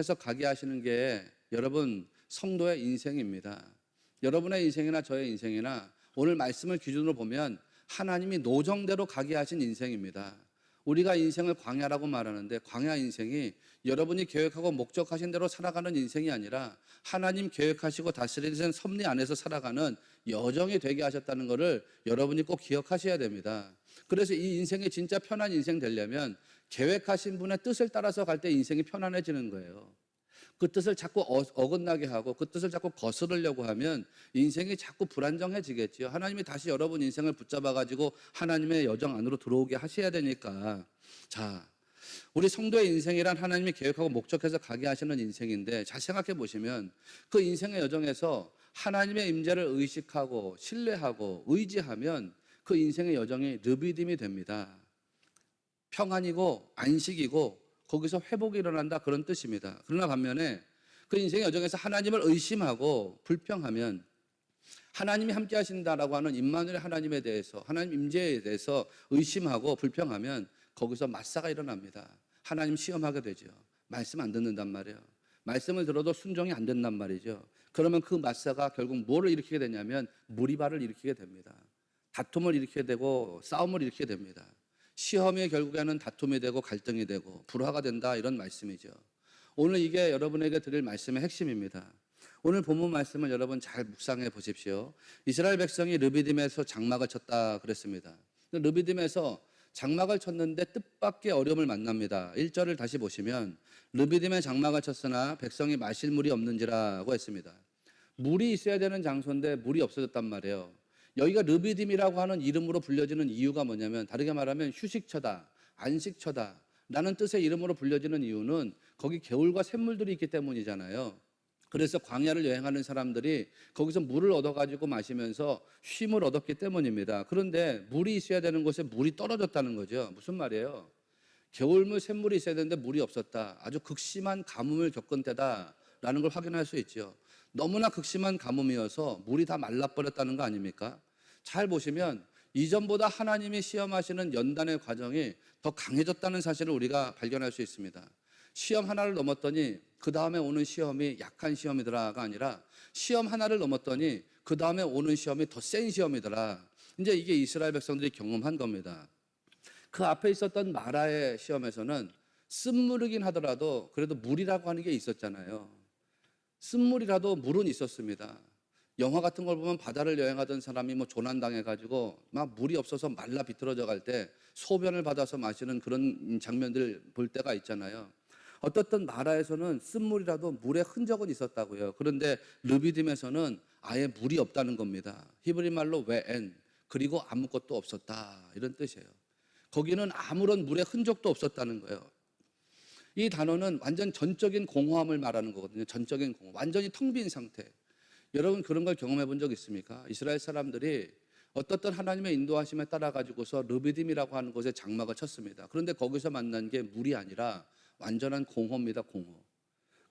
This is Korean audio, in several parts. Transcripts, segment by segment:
해서 가게 하시는 게 여러분 성도의 인생입니다. 여러분의 인생이나 저의 인생이나 오늘 말씀을 기준으로 보면 하나님이 노정대로 가게 하신 인생입니다. 우리가 인생을 광야라고 말하는데 광야 인생이 여러분이 계획하고 목적하신 대로 살아가는 인생이 아니라 하나님 계획하시고 다스리는 섭리 안에서 살아가는 여정이 되게 하셨다는 것을 여러분이 꼭 기억하셔야 됩니다. 그래서 이 인생이 진짜 편한 인생 되려면 계획하신 분의 뜻을 따라서 갈 때 인생이 편안해지는 거예요. 그 뜻을 자꾸 어긋나게 하고 그 뜻을 자꾸 거스르려고 하면 인생이 자꾸 불안정해지겠지요. 하나님이 다시 여러분 인생을 붙잡아가지고 하나님의 여정 안으로 들어오게 하셔야 되니까. 자, 우리 성도의 인생이란 하나님이 계획하고 목적해서 가게 하시는 인생인데 잘 생각해 보시면 그 인생의 여정에서 하나님의 임재를 의식하고 신뢰하고 의지하면 그 인생의 여정이 르비딤이 됩니다. 평안이고 안식이고 거기서 회복이 일어난다 그런 뜻입니다. 그러나 반면에 그 인생의 여정에서 하나님을 의심하고 불평하면 하나님이 함께 하신다라고 하는 임마누엘 하나님에 대해서 하나님 임재에 대해서 의심하고 불평하면 거기서 맞사가 일어납니다. 하나님 시험하게 되죠. 말씀 안 듣는단 말이에요. 말씀을 들어도 순종이 안 된단 말이죠. 그러면 그 맞사가 결국 뭐를 일으키게 되냐면 무리발을 일으키게 됩니다. 다툼을 일으키게 되고 싸움을 일으키게 됩니다. 시험이 결국에는 다툼이 되고 갈등이 되고 불화가 된다 이런 말씀이죠. 오늘 이게 여러분에게 드릴 말씀의 핵심입니다. 오늘 본문 말씀을 여러분 잘 묵상해 보십시오. 이스라엘 백성이 르비딤에서 장막을 쳤다 그랬습니다. 르비딤에서 장막을 쳤는데 뜻밖의 어려움을 만납니다. 1절을 다시 보시면 르비딤에 장막을 쳤으나 백성이 마실 물이 없는지라고 했습니다. 물이 있어야 되는 장소인데 물이 없어졌단 말이에요. 여기가 르비딤이라고 하는 이름으로 불려지는 이유가 뭐냐면 다르게 말하면 휴식처다, 안식처다 라는 뜻의 이름으로 불려지는 이유는 거기 개울과 샘물들이 있기 때문이잖아요. 그래서 광야를 여행하는 사람들이 거기서 물을 얻어가지고 마시면서 쉼을 얻었기 때문입니다. 그런데 물이 있어야 되는 곳에 물이 떨어졌다는 거죠. 무슨 말이에요? 개울물, 샘물이 있어야 되는데 물이 없었다. 아주 극심한 가뭄을 겪은 때다라는 걸 확인할 수 있죠. 너무나 극심한 가뭄이어서 물이 다 말라버렸다는 거 아닙니까? 잘 보시면 이전보다 하나님이 시험하시는 연단의 과정이 더 강해졌다는 사실을 우리가 발견할 수 있습니다. 시험 하나를 넘었더니 그 다음에 오는 시험이 약한 시험이더라가 아니라 시험 하나를 넘었더니 그 다음에 오는 시험이 더 센 시험이더라. 이제 이게 이스라엘 백성들이 경험한 겁니다. 그 앞에 있었던 마라의 시험에서는 쓴물이긴 하더라도 그래도 물이라고 하는 게 있었잖아요. 쓴물이라도 물은 있었습니다. 영화 같은 걸 보면 바다를 여행하던 사람이 뭐 조난당해가지고 막 물이 없어서 말라 비틀어져 갈 때 소변을 받아서 마시는 그런 장면들 볼 때가 있잖아요. 어떻든 마라에서는 쓴물이라도 물의 흔적은 있었다고요. 그런데 르비딤에서는 아예 물이 없다는 겁니다. 히브리 말로 웨엔, 그리고 아무것도 없었다 이런 뜻이에요. 거기는 아무런 물의 흔적도 없었다는 거예요. 이 단어는 완전 전적인 공허함을 말하는 거거든요. 전적인 공허. 완전히 텅 빈 상태. 여러분 그런 걸 경험해 본 적 있습니까? 이스라엘 사람들이 어떻든 하나님의 인도하심에 따라 가지고서 르비딤이라고 하는 곳에 장막을 쳤습니다. 그런데 거기서 만난 게 물이 아니라 완전한 공허입니다. 공허.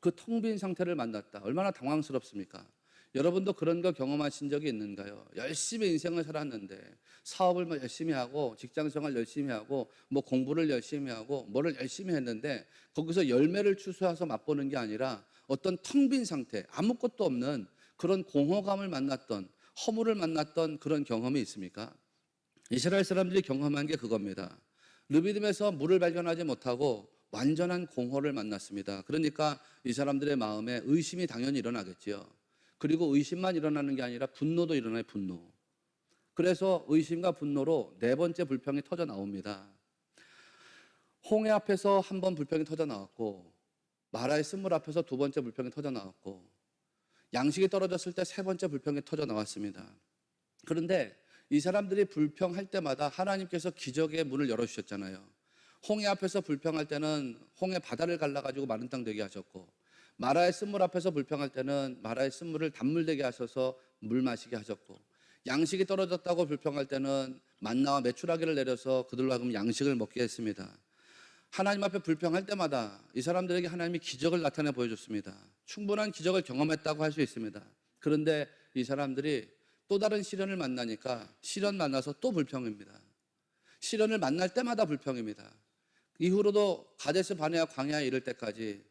그 텅 빈 상태를 만났다. 얼마나 당황스럽습니까? 여러분도 그런 거 경험하신 적이 있는가요? 열심히 인생을 살았는데 사업을 뭐 열심히 하고 직장생활 열심히 하고 뭐 공부를 열심히 하고 뭐를 열심히 했는데 거기서 열매를 추수해서 맛보는 게 아니라 어떤 텅 빈 상태, 아무것도 없는 그런 공허감을 만났던, 허물을 만났던 그런 경험이 있습니까? 이스라엘 사람들이 경험한 게 그겁니다. 르비딤에서 물을 발견하지 못하고 완전한 공허를 만났습니다. 그러니까 이 사람들의 마음에 의심이 당연히 일어나겠지요. 그리고 의심만 일어나는 게 아니라 분노도 일어나요. 분노. 그래서 의심과 분노로 네 번째 불평이 터져 나옵니다. 홍해 앞에서 한 번 불평이 터져 나왔고 마라의 쓴물 앞에서 두 번째 불평이 터져 나왔고 양식이 떨어졌을 때 세 번째 불평이 터져 나왔습니다. 그런데 이 사람들이 불평할 때마다 하나님께서 기적의 문을 열어주셨잖아요. 홍해 앞에서 불평할 때는 홍해 바다를 갈라가지고 마른 땅 되게 하셨고 마라의 쓴물 앞에서 불평할 때는 마라의 쓴물을 단물 되게 하셔서 물 마시게 하셨고 양식이 떨어졌다고 불평할 때는 만나와 메추라기를 내려서 그들로 하여금 양식을 먹게 했습니다. 하나님 앞에 불평할 때마다 이 사람들에게 하나님이 기적을 나타내 보여줬습니다. 충분한 기적을 경험했다고 할 수 있습니다. 그런데 이 사람들이 또 다른 시련을 만나니까 시련 만나서 또 불평입니다. 시련을 만날 때마다 불평입니다. 이후로도 가데스 바네아 광야에 이를 때까지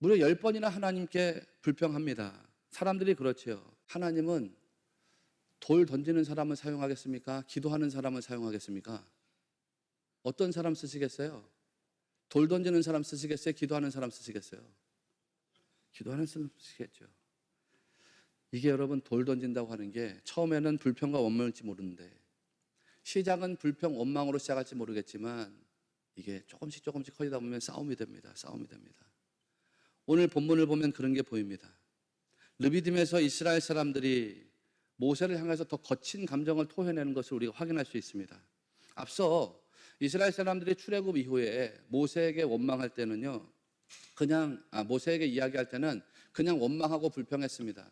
무려 10번이나 하나님께 불평합니다. 사람들이 그렇지요. 하나님은 돌 던지는 사람을 사용하겠습니까? 기도하는 사람을 사용하겠습니까? 어떤 사람 쓰시겠어요? 돌 던지는 사람 쓰시겠어요? 기도하는 사람 쓰시겠어요? 기도하는 사람 쓰시겠죠. 이게 여러분 돌 던진다고 하는 게 처음에는 불평과 원망일지 모르는데 시작은 불평, 원망으로 시작할지 모르겠지만 이게 조금씩 커지다 보면 싸움이 됩니다. 싸움이 됩니다. 오늘 본문을 보면 그런 게 보입니다. 르비딤에서 이스라엘 사람들이 모세를 향해서 더 거친 감정을 토해내는 것을 우리가 확인할 수 있습니다. 앞서 이스라엘 사람들이 출애굽 이후에 모세에게 원망할 때는요, 모세에게 이야기할 때는 그냥 원망하고 불평했습니다.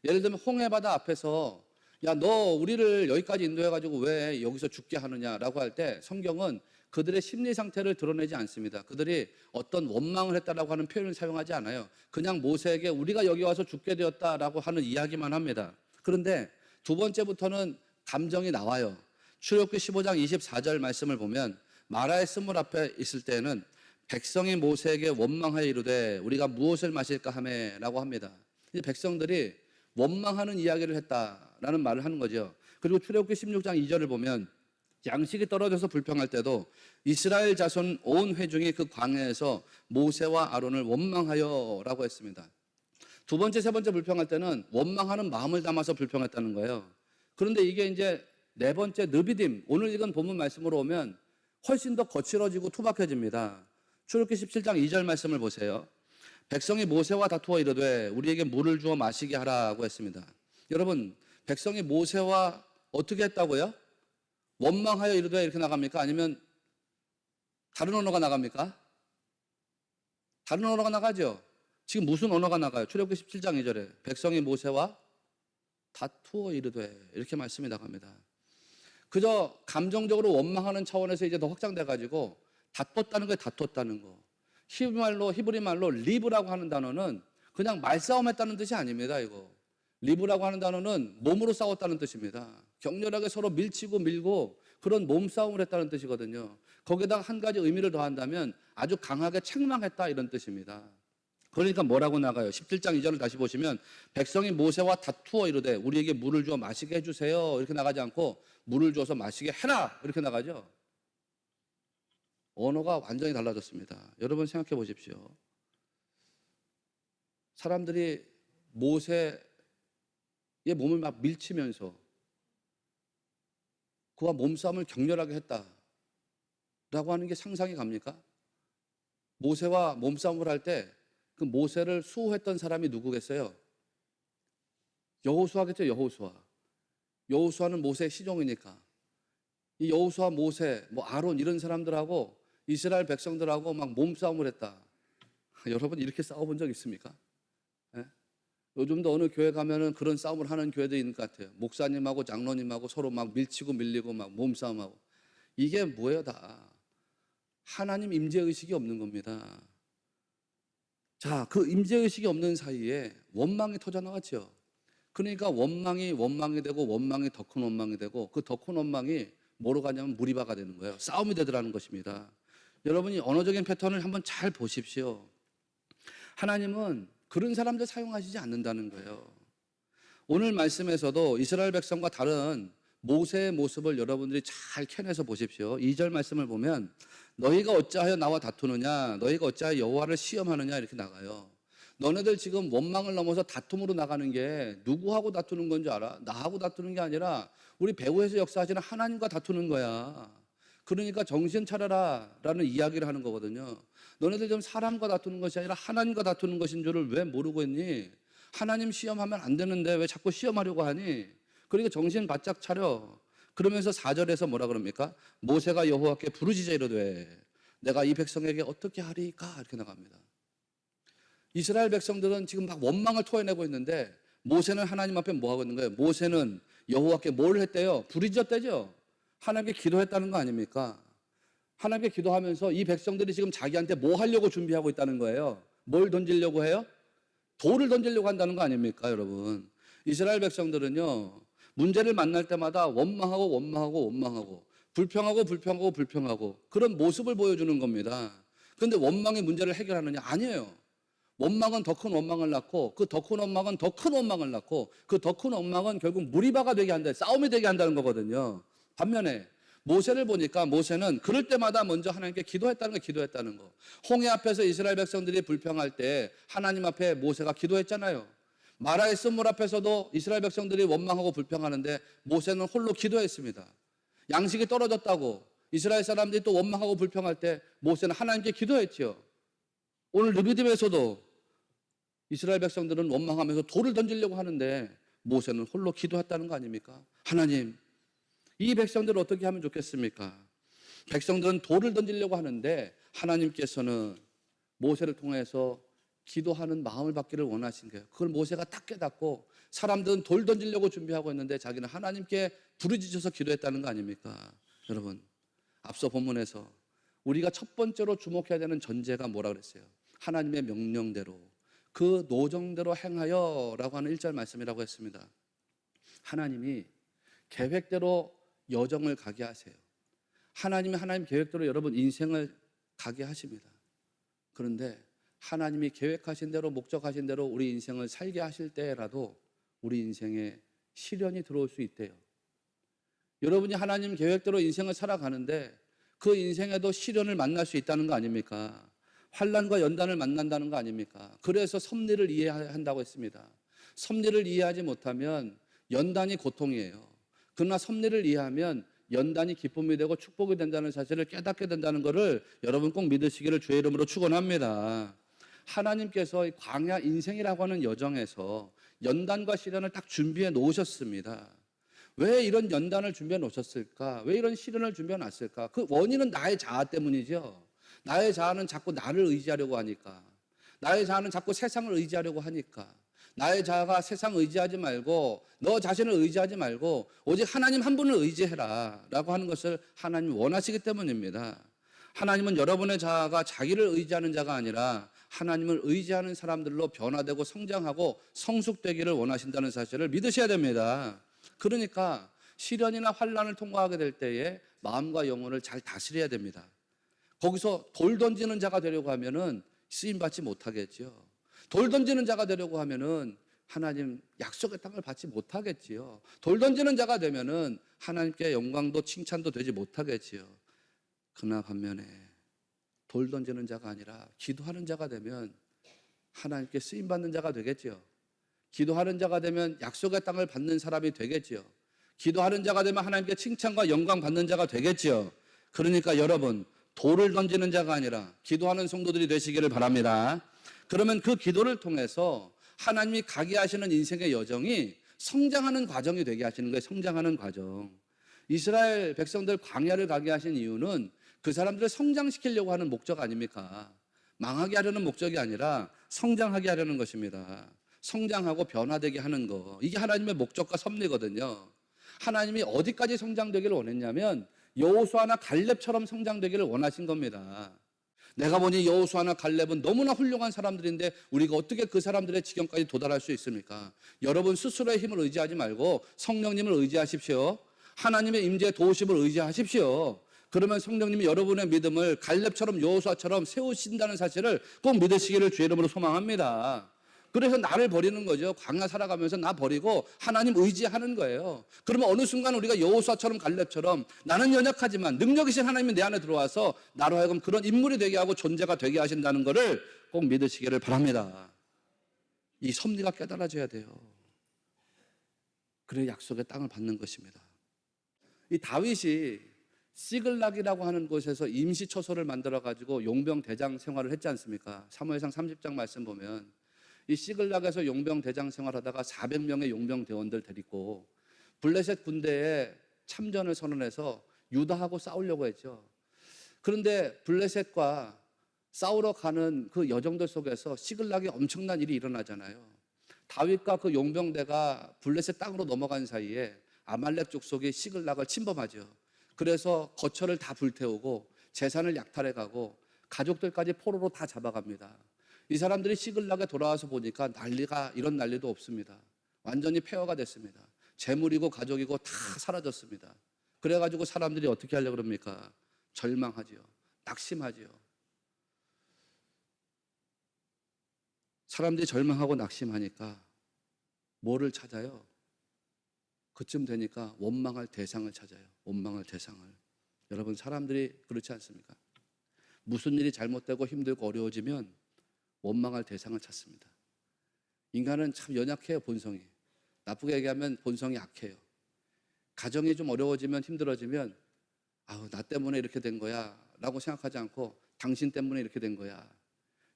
예를 들면 홍해바다 앞에서 야, 너 우리를 여기까지 인도해가지고 왜 여기서 죽게 하느냐라고 할 때 성경은 그들의 심리 상태를 드러내지 않습니다. 그들이 어떤 원망을 했다라고 하는 표현을 사용하지 않아요. 그냥 모세에게 우리가 여기 와서 죽게 되었다라고 하는 이야기만 합니다. 그런데 두 번째부터는 감정이 나와요. 출애굽기 15장 24절 말씀을 보면 마라의 스물 앞에 있을 때는 백성이 모세에게 원망하여 이르되 우리가 무엇을 마실까 하매라고 합니다. 이제 백성들이 원망하는 이야기를 했다라는 말을 하는 거죠. 그리고 출애굽기 16장 2절을 보면 양식이 떨어져서 불평할 때도 이스라엘 자손 온 회중이 그 광야에서 모세와 아론을 원망하여라고 했습니다. 두 번째, 세 번째 불평할 때는 원망하는 마음을 담아서 불평했다는 거예요. 그런데 이게 이제 네 번째 르비딤, 오늘 읽은 본문 말씀으로 오면 훨씬 더 거칠어지고 투박해집니다. 출애굽기 17장 2절 말씀을 보세요. 백성이 모세와 다투어 이르되 우리에게 물을 주어 마시게 하라고 했습니다. 여러분, 백성이 모세와 어떻게 했다고요? 원망하여 이르되 이렇게 나갑니까? 아니면 다른 언어가 나갑니까? 다른 언어가 나가죠. 지금 무슨 언어가 나가요? 출애굽기 17장 2절에 백성이 모세와 다투어 이르되 이렇게 말씀이 나갑니다. 그저 감정적으로 원망하는 차원에서 이제 더 확장돼 가지고 다퉜다는 거예요. 다퉜다는 거. 히브리 말로 리브라고 하는 단어는 그냥 말싸움했다는 뜻이 아닙니다. 이거 리브라고 하는 단어는 몸으로 싸웠다는 뜻입니다. 격렬하게 서로 밀치고 밀고 그런 몸싸움을 했다는 뜻이거든요. 거기다가 한 가지 의미를 더한다면 아주 강하게 책망했다 이런 뜻입니다. 그러니까 뭐라고 나가요? 17장 2절을 다시 보시면 백성이 모세와 다투어 이르되 우리에게 물을 주어 마시게 해주세요 이렇게 나가지 않고 물을 주어서 마시게 해라 이렇게 나가죠. 언어가 완전히 달라졌습니다. 여러분 생각해 보십시오. 사람들이 모세의 몸을 막 밀치면서 그와 몸싸움을 격렬하게 했다라고 하는 게 상상이 갑니까? 모세와 몸싸움을 할 때 그 모세를 수호했던 사람이 누구겠어요? 여호수아겠죠. 여호수아는 모세의 시종이니까 이 여호수아, 모세, 아론 이런 사람들하고 이스라엘 백성들하고 막 몸싸움을 했다. 여러분 이렇게 싸워본 적 있습니까? 예? 요즘도 어느 교회 가면은 그런 싸움을 하는 교회도 있는 것 같아요. 목사님하고 장로님하고 서로 막 밀치고 밀리고 막 몸싸움하고. 이게 뭐예요 다? 하나님 임재의식이 없는 겁니다. 자, 그 임재의식이 없는 사이에 원망이 터져나왔죠. 그러니까 원망이 되고 원망이 더 큰 원망이 되고 그 더 큰 원망이 뭐로 가냐면 무리바가 되는 거예요. 싸움이 되더라는 것입니다. 여러분이 언어적인 패턴을 한번 잘 보십시오. 하나님은 그런 사람들 사용하시지 않는다는 거예요. 오늘 말씀에서도 이스라엘 백성과 다른 모세의 모습을 여러분들이 잘 캐내서 보십시오. 2절 말씀을 보면 너희가 어찌하여 나와 다투느냐 너희가 어찌하여 여호와를 시험하느냐 이렇게 나가요. 너네들 지금 원망을 넘어서 다툼으로 나가는 게 누구하고 다투는 건지 알아? 나하고 다투는 게 아니라 우리 배후에서 역사하시는 하나님과 다투는 거야. 그러니까 정신 차려라 라는 이야기를 하는 거거든요. 너네들 좀 사람과 다투는 것이 아니라 하나님과 다투는 것인 줄을 왜 모르고 있니? 하나님 시험하면 안 되는데 왜 자꾸 시험하려고 하니? 그러니까 정신 바짝 차려. 그러면서 4절에서 뭐라 그럽니까? 모세가 여호와께 부르짖어 이르되 내가 이 백성에게 어떻게 하리까? 이렇게 나갑니다. 이스라엘 백성들은 지금 막 원망을 토해내고 있는데 모세는 하나님 앞에 뭐 하고 있는 거예요? 모세는 여호와께 뭘 했대요? 부르짖었대죠. 하나님께 기도했다는 거 아닙니까? 하나님께 기도하면서 이 백성들이 지금 자기한테 뭐 하려고 준비하고 있다는 거예요? 뭘 던지려고 해요? 돌을 던지려고 한다는 거 아닙니까, 여러분? 이스라엘 백성들은요, 문제를 만날 때마다 원망하고 불평하고 그런 모습을 보여주는 겁니다. 그런데 원망의 문제를 해결하느냐? 아니에요. 원망은 더 큰 원망을 낳고 그 더 큰 원망은 더 큰 원망을 낳고 그 더 큰 원망은 결국 무리바가 되게 한다, 싸움이 되게 한다는 거거든요. 반면에 모세를 보니까 모세는 그럴 때마다 먼저 하나님께 기도했다는 거. 홍해 앞에서 이스라엘 백성들이 불평할 때 하나님 앞에 모세가 기도했잖아요. 마라의 쓴물 앞에서도 이스라엘 백성들이 원망하고 불평하는데 모세는 홀로 기도했습니다. 양식이 떨어졌다고 이스라엘 사람들이 또 원망하고 불평할 때 모세는 하나님께 기도했죠. 오늘 르비딤에서도 이스라엘 백성들은 원망하면서 돌을 던지려고 하는데 모세는 홀로 기도했다는 거 아닙니까? 하나님, 이 백성들을 어떻게 하면 좋겠습니까? 백성들은 돌을 던지려고 하는데 하나님께서는 모세를 통해서 기도하는 마음을 받기를 원하신 거예요. 그걸 모세가 딱 깨닫고 사람들은 돌 던지려고 준비하고 있는데 자기는 하나님께 부르짖어서 기도했다는 거 아닙니까? 여러분, 앞서 본문에서 우리가 첫 번째로 주목해야 되는 전제가 뭐라 그랬어요? 하나님의 명령대로 그 노정대로 행하여 라고 하는 1절 말씀이라고 했습니다. 하나님이 계획대로 여정을 가게 하세요. 하나님이 하나님 계획대로 여러분 인생을 가게 하십니다. 그런데 하나님이 계획하신 대로 목적하신 대로 우리 인생을 살게 하실 때라도 우리 인생에 시련이 들어올 수 있대요. 여러분이 하나님 계획대로 인생을 살아가는데 그 인생에도 시련을 만날 수 있다는 거 아닙니까? 환난과 연단을 만난다는 거 아닙니까? 그래서 섭리를 이해한다고 했습니다. 섭리를 이해하지 못하면 연단이 고통이에요. 그러나 섭리를 이해하면 연단이 기쁨이 되고 축복이 된다는 사실을 깨닫게 된다는 것을 여러분 꼭 믿으시기를 주의 이름으로 축원합니다. 하나님께서 광야 인생이라고 하는 여정에서 연단과 시련을 딱 준비해 놓으셨습니다. 왜 이런 연단을 준비해 놓으셨을까? 왜 이런 시련을 준비해 놨을까? 그 원인은 나의 자아 때문이죠. 나의 자아는 자꾸 나를 의지하려고 하니까. 나의 자아는 자꾸 세상을 의지하려고 하니까. 나의 자아가 세상 의지하지 말고 너 자신을 의지하지 말고 오직 하나님 한 분을 의지해라 라고 하는 것을 하나님이 원하시기 때문입니다. 하나님은 여러분의 자아가 자기를 의지하는 자가 아니라 하나님을 의지하는 사람들로 변화되고 성장하고 성숙되기를 원하신다는 사실을 믿으셔야 됩니다. 그러니까 시련이나 환난을 통과하게 될 때에 마음과 영혼을 잘 다스려야 됩니다. 거기서 돌 던지는 자가 되려고 하면은 쓰임받지 못하겠지요. 돌 던지는 자가 되려고 하면은 하나님 약속의 땅을 받지 못하겠지요. 돌 던지는 자가 되면은 하나님께 영광도 칭찬도 되지 못하겠지요. 그러나 반면에 돌 던지는 자가 아니라 기도하는 자가 되면 하나님께 쓰임받는 자가 되겠지요. 기도하는 자가 되면 약속의 땅을 받는 사람이 되겠지요. 기도하는 자가 되면 하나님께 칭찬과 영광 받는 자가 되겠지요. 그러니까 여러분, 돌을 던지는 자가 아니라 기도하는 성도들이 되시기를 바랍니다. 그러면 그 기도를 통해서 하나님이 가게 하시는 인생의 여정이 성장하는 과정이 되게 하시는 거예요. 성장하는 과정. 이스라엘 백성들 광야를 가게 하신 이유는 그 사람들을 성장시키려고 하는 목적 아닙니까? 망하게 하려는 목적이 아니라 성장하게 하려는 것입니다. 성장하고 변화되게 하는 거. 이게 하나님의 목적과 섭리거든요. 하나님이 어디까지 성장되기를 원했냐면 여호수아나 갈렙처럼 성장되기를 원하신 겁니다. 내가 보니 여호수아나 갈렙은 너무나 훌륭한 사람들인데 우리가 어떻게 그 사람들의 지경까지 도달할 수 있습니까? 여러분 스스로의 힘을 의지하지 말고 성령님을 의지하십시오. 하나님의 임재 도우심을 의지하십시오. 그러면 성령님이 여러분의 믿음을 갈렙처럼 여호수아처럼 세우신다는 사실을 꼭 믿으시기를 주의 이름으로 소망합니다. 그래서 나를 버리는 거죠. 광야 살아가면서 나 버리고 하나님 의지하는 거예요. 그러면 어느 순간 우리가 여호수아처럼 갈렙처럼 나는 연약하지만 능력이신 하나님이 내 안에 들어와서 나로 하여금 그런 인물이 되게 하고 존재가 되게 하신다는 것을 꼭 믿으시기를 바랍니다. 이 섭리가 깨달아져야 돼요. 그래야 약속의 땅을 받는 것입니다. 이 다윗이 시글락이라고 하는 곳에서 임시 처소를 만들어 가지고 용병 대장 생활을 했지 않습니까? 사무엘상 30장 말씀 보면 이 시글락에서 용병 대장 생활하다가 400명의 용병 대원들 데리고 블레셋 군대에 참전을 선언해서 유다하고 싸우려고 했죠. 그런데 블레셋과 싸우러 가는 그 여정들 속에서 시글락이 엄청난 일이 일어나잖아요. 다윗과 그 용병대가 블레셋 땅으로 넘어간 사이에 아말렉 족속이 시글락을 침범하죠. 그래서 거처를 다 불태우고 재산을 약탈해가고 가족들까지 포로로 다 잡아갑니다. 이 사람들이 시글락에 돌아와서 보니까 이런 난리도 없습니다. 완전히 폐허가 됐습니다. 재물이고 가족이고 다 사라졌습니다. 그래가지고 사람들이 어떻게 하려고 그럽니까? 절망하지요. 낙심하지요. 사람들이 절망하고 낙심하니까 뭐를 찾아요? 그쯤 되니까 원망할 대상을 찾아요. 원망할 대상을. 여러분, 사람들이 그렇지 않습니까? 무슨 일이 잘못되고 힘들고 어려워지면 원망할 대상을 찾습니다. 인간은 참 연약해요, 본성이. 나쁘게 얘기하면 본성이 약해요. 가정이 좀 어려워지면 힘들어지면 아우, 나 때문에 이렇게 된 거야 라고 생각하지 않고 당신 때문에 이렇게 된 거야.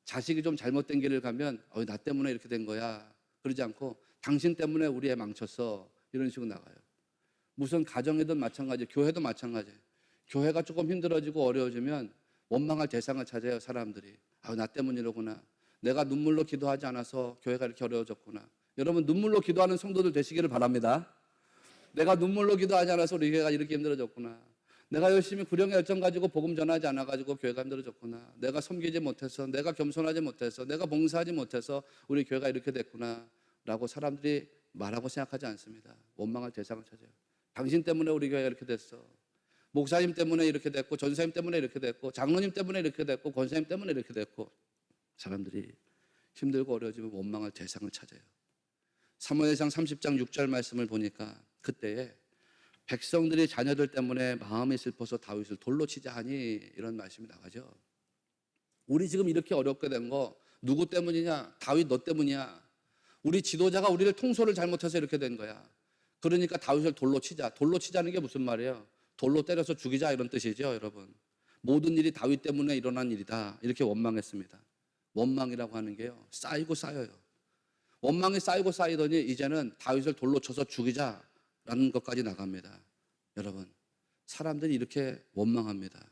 자식이 좀 잘못된 길을 가면 나 때문에 이렇게 된 거야 그러지 않고 당신 때문에 우리 애 망쳤어 이런 식으로 나가요. 무슨 가정이든 마찬가지, 교회도 마찬가지. 교회가 조금 힘들어지고 어려워지면 원망할 대상을 찾아요, 사람들이. 나 때문에 이러구나. 내가 눈물로 기도하지 않아서 교회가 이렇게 어려워졌구나. 여러분, 눈물로 기도하는 성도들 되시기를 바랍니다. 내가 눈물로 기도하지 않아서 우리 교회가 이렇게 힘들어졌구나. 내가 열심히 구령의 열정 가지고 복음 전하지 않아가지고 교회가 힘들어졌구나. 내가 섬기지 못해서, 내가 겸손하지 못해서, 내가 봉사하지 못해서 우리 교회가 이렇게 됐구나 라고 사람들이 말하고 생각하지 않습니다. 원망할 대상을 찾아요. 당신 때문에 우리 교회가 이렇게 됐어. 목사님 때문에 이렇게 됐고, 전사님 때문에 이렇게 됐고, 장로님 때문에 이렇게 됐고, 권사님 때문에 이렇게 됐고. 사람들이 힘들고 어려워지면 원망할 대상을 찾아요. 사무엘상 30장 6절 말씀을 보니까 그때에 백성들이 자녀들 때문에 마음이 슬퍼서 다윗을 돌로 치자 하니 이런 말씀이 나가죠. 우리 지금 이렇게 어렵게 된 거 누구 때문이냐? 다윗 너 때문이야. 우리 지도자가 우리를 통솔을 잘못해서 이렇게 된 거야. 그러니까 다윗을 돌로 치자. 돌로 치자는 게 무슨 말이에요? 돌로 때려서 죽이자 이런 뜻이죠, 여러분. 모든 일이 다윗 때문에 일어난 일이다. 이렇게 원망했습니다. 원망이라고 하는 게요, 쌓이고 쌓여요. 원망이 쌓이고 쌓이더니 이제는 다윗을 돌로 쳐서 죽이자라는 것까지 나갑니다. 여러분, 사람들이 이렇게 원망합니다.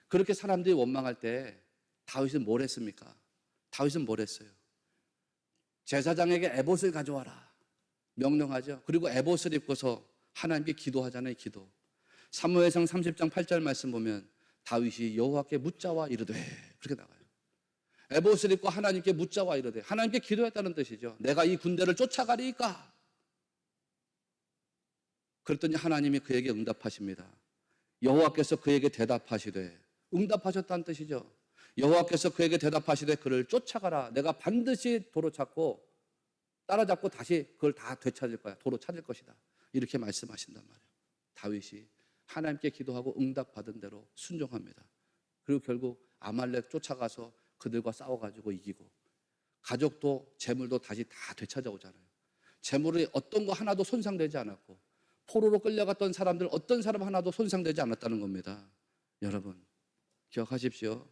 그렇게 사람들이 원망할 때 다윗은 뭘 했습니까? 다윗은 뭘 했어요? 제사장에게 에봇을 가져와라 명령하죠. 그리고 에봇을 입고서 하나님께 기도하잖아요. 기도. 사무엘상 30장 8절 말씀 보면 다윗이 여호와께 묻자와 이르되 그렇게 나가요. 에봇을 입고 하나님께 묻자와 이르되, 하나님께 기도했다는 뜻이죠. 내가 이 군대를 쫓아가리이까? 그랬더니 하나님이 그에게 응답하십니다. 여호와께서 그에게 대답하시되, 응답하셨다는 뜻이죠. 여호와께서 그에게 대답하시되 그를 쫓아가라. 내가 반드시 도로 찾고 따라잡고 다시 그걸 다 되찾을 거야. 도로 찾을 것이다. 이렇게 말씀하신단 말이에요. 다윗이 하나님께 기도하고 응답받은 대로 순종합니다. 그리고 결국 아말렉 쫓아가서 그들과 싸워가지고 이기고, 가족도 재물도 다시 다 되찾아오잖아요. 재물이 어떤 거 하나도 손상되지 않았고, 포로로 끌려갔던 사람들 어떤 사람 하나도 손상되지 않았다는 겁니다. 여러분, 기억하십시오.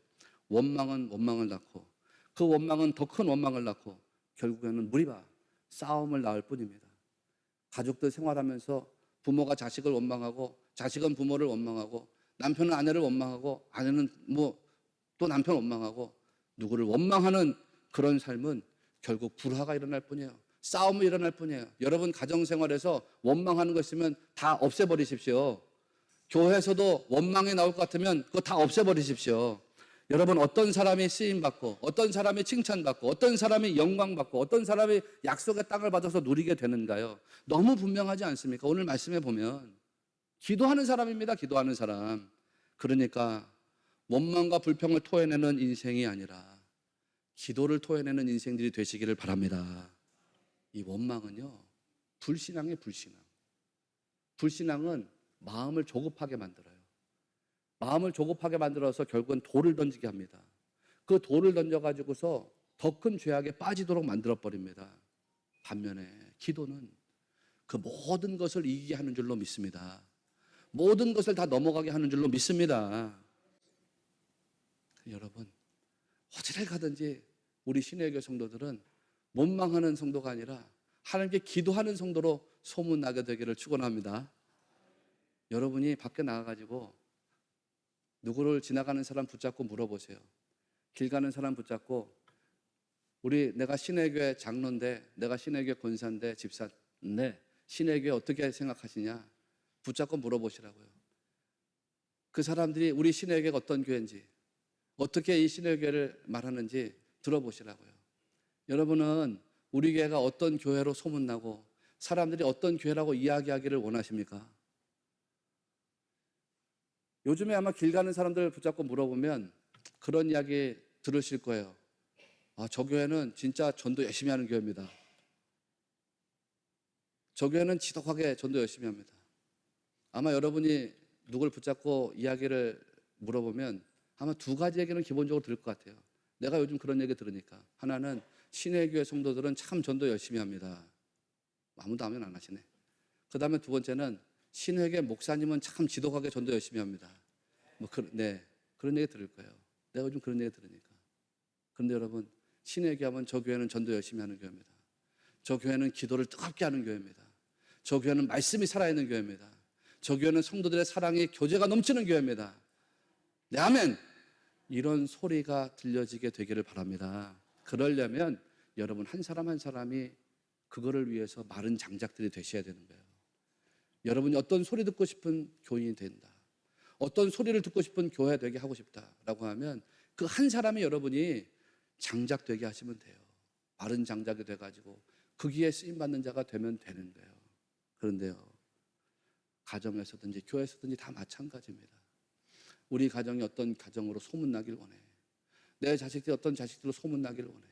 원망은 원망을 낳고, 그 원망은 더 큰 원망을 낳고, 결국에는 무리바 싸움을 낳을 뿐입니다. 가족들 생활하면서 부모가 자식을 원망하고, 자식은 부모를 원망하고, 남편은 아내를 원망하고, 아내는 또 남편 원망하고, 누구를 원망하는 그런 삶은 결국 불화가 일어날 뿐이에요. 싸움이 일어날 뿐이에요. 여러분, 가정생활에서 원망하는 거 있으면 다 없애버리십시오. 교회에서도 원망이 나올 것 같으면 그거 다 없애버리십시오. 여러분, 어떤 사람이 쓰임받고, 어떤 사람이 칭찬받고, 어떤 사람이 영광받고, 어떤 사람이 약속의 땅을 받아서 누리게 되는가요? 너무 분명하지 않습니까? 오늘 말씀해 보면 기도하는 사람입니다. 기도하는 사람. 그러니까 원망과 불평을 토해내는 인생이 아니라 기도를 토해내는 인생들이 되시기를 바랍니다. 이 원망은요, 불신앙이에요. 불신앙. 불신앙은 마음을 조급하게 만들어요. 마음을 조급하게 만들어서 결국은 돌을 던지게 합니다. 그 돌을 던져가지고서 더 큰 죄악에 빠지도록 만들어버립니다. 반면에 기도는 그 모든 것을 이기게 하는 줄로 믿습니다. 모든 것을 다 넘어가게 하는 줄로 믿습니다. 여러분, 어디를 가든지 우리 신의교회 성도들은 원망하는 성도가 아니라 하나님께 기도하는 성도로 소문나게 되기를 축원합니다. 여러분이 밖에 나가가지고 누구를 지나가는 사람 붙잡고 물어보세요. 길 가는 사람 붙잡고, 내가 신의교회 장로인데, 내가 신의교회 권사인데, 집사인데 신의교회 어떻게 생각하시냐? 붙잡고 물어보시라고요. 그 사람들이 우리 신의교회가 어떤 교회인지, 어떻게 이 신의교회를 말하는지 들어보시라고요. 여러분은 우리 교회가 어떤 교회로 소문나고 사람들이 어떤 교회라고 이야기하기를 원하십니까? 요즘에 아마 길 가는 사람들 붙잡고 물어보면 그런 이야기 들으실 거예요. 저 교회는 진짜 전도 열심히 하는 교회입니다. 저 교회는 지독하게 전도 열심히 합니다. 아마 여러분이 누굴 붙잡고 이야기를 물어보면 아마 두 가지 얘기는 기본적으로 들을 것 같아요. 내가 요즘 그런 얘기 들으니까. 하나는 신해교회 성도들은 참 전도 열심히 합니다. 아무도 하면 안 하시네. 그 다음에 두 번째는 신해교회 목사님은 참 지독하게 전도 열심히 합니다. 그런 얘기 들을 거예요. 내가 요즘 그런 얘기 들으니까. 그런데 여러분, 신해교회 하면 저 교회는 전도 열심히 하는 교회입니다. 저 교회는 기도를 뜨겁게 하는 교회입니다. 저 교회는 말씀이 살아있는 교회입니다. 저 교회는 성도들의 사랑이 교제가 넘치는 교회입니다. 네, 아멘. 이런 소리가 들려지게 되기를 바랍니다. 그러려면 여러분 한 사람 한 사람이 그거를 위해서 마른 장작들이 되셔야 되는 거예요. 여러분이 어떤 소리 듣고 싶은 교인이 된다, 어떤 소리를 듣고 싶은 교회 되게 하고 싶다라고 하면 그 한 사람이 여러분이 장작 되게 하시면 돼요. 마른 장작이 돼가지고 거기에 쓰임받는 자가 되면 되는 거예요. 그런데요, 가정에서든지 교회에서든지 다 마찬가지입니다. 우리 가정이 어떤 가정으로 소문나길 원해. 내 자식들이 어떤 자식들로 소문나길 원해.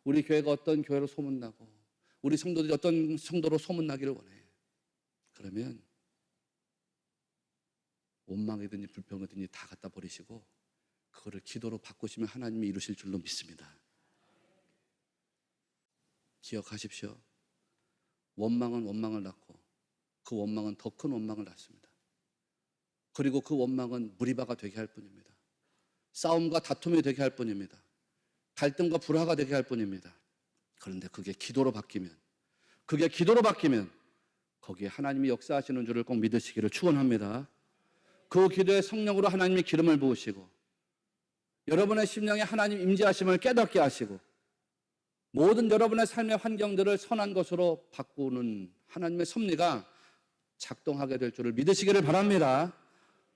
우리 교회가 어떤 교회로 소문나고 우리 성도들이 어떤 성도로 소문나기를 원해. 그러면 원망이든지 불평이든지 다 갖다 버리시고 그거를 기도로 바꾸시면 하나님이 이루실 줄로 믿습니다. 기억하십시오. 원망은 원망을 낳고 그 원망은 더 큰 원망을 낳습니다. 그리고 그 원망은 무리바가 되게 할 뿐입니다. 싸움과 다툼이 되게 할 뿐입니다. 갈등과 불화가 되게 할 뿐입니다. 그런데 그게 기도로 바뀌면 거기에 하나님이 역사하시는 줄을 꼭 믿으시기를 축원합니다. 그 기도의 성령으로 하나님이 기름을 부으시고 여러분의 심령에 하나님 임재하심을 깨닫게 하시고 모든 여러분의 삶의 환경들을 선한 것으로 바꾸는 하나님의 섭리가 작동하게 될 줄을 믿으시기를 바랍니다.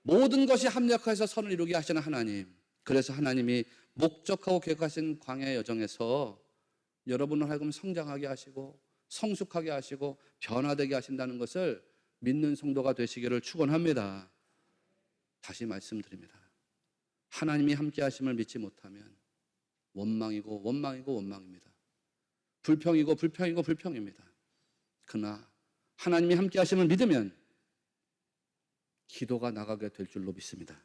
모든 것이 합력해서 선을 이루게 하시는 하나님, 그래서 하나님이 목적하고 계획하신 광야의 여정에서 여러분을 하여금 성장하게 하시고 성숙하게 하시고 변화되게 하신다는 것을 믿는 성도가 되시기를 축원합니다. 다시 말씀드립니다. 하나님이 함께 하심을 믿지 못하면 원망이고 원망입니다. 불평이고 불평입니다. 그러나 하나님이 함께 하심을 믿으면 기도가 나가게 될 줄로 믿습니다.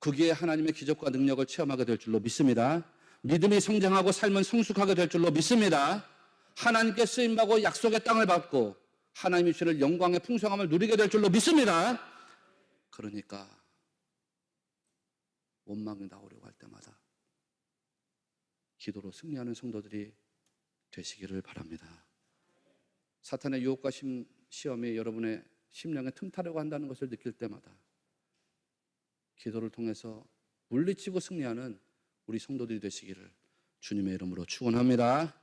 거기에 하나님의 기적과 능력을 체험하게 될 줄로 믿습니다. 믿음이 성장하고 삶은 성숙하게 될 줄로 믿습니다. 하나님께 쓰임받고 약속의 땅을 받고 하나님이 주실 영광의 풍성함을 누리게 될 줄로 믿습니다. 그러니까 원망이 나오려고 할 때마다 기도로 승리하는 성도들이 되시기를 바랍니다. 사탄의 유혹과 시험이 여러분의 심령에 틈타려고 한다는 것을 느낄 때마다 기도를 통해서 물리치고 승리하는 우리 성도들이 되시기를 주님의 이름으로 축원합니다.